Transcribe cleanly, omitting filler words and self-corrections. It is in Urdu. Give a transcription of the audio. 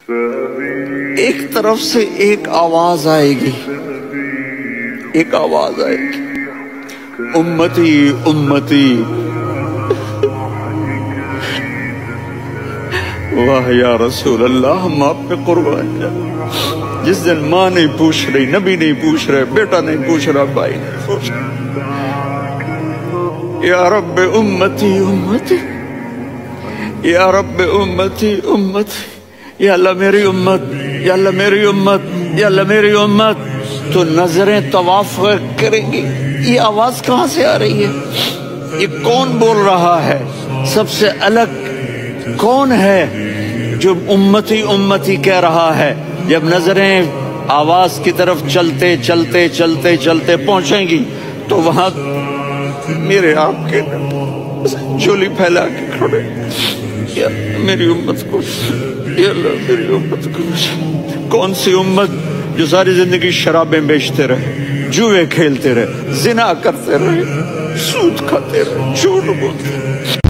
ایک طرف سے ایک آواز آئے گی، ایک آواز آئے گی، امتی امتی۔ واہ یا رسول اللہ، ہم آپ پہ قربان جائیں۔ جس دن ماں نہیں پوچھ رہی، نبی نہیں پوچھ رہے، بیٹا نہیں پوچھ رہا، بھائی نہیں پوچھ رہا، یا رب امتی امتی، یا رب امتی امتی، یا اللہ میری امت، یا اللہ میری امت، یا اللہ میری امت۔ تو نظریں طواف کریں گی، یہ آواز کہاں سے آ رہی ہے؟ یہ کون بول رہا ہے؟ سب سے الگ کون ہے جو امتی امتی کہہ رہا ہے؟ جب نظریں آواز کی طرف چلتے چلتے چلتے چلتے پہنچیں گی تو وہاں میرے آپ کے جھولی پھیلا کے کھڑے، یا میری امت کو، یا اللہ میری امت کو۔ کون سی امت جو ساری زندگی شرابیں بیچتے رہے، جوئے کھیلتے رہے، زنا کرتے رہے، سود کھاتے رہے، جھوٹ بولتے رہے،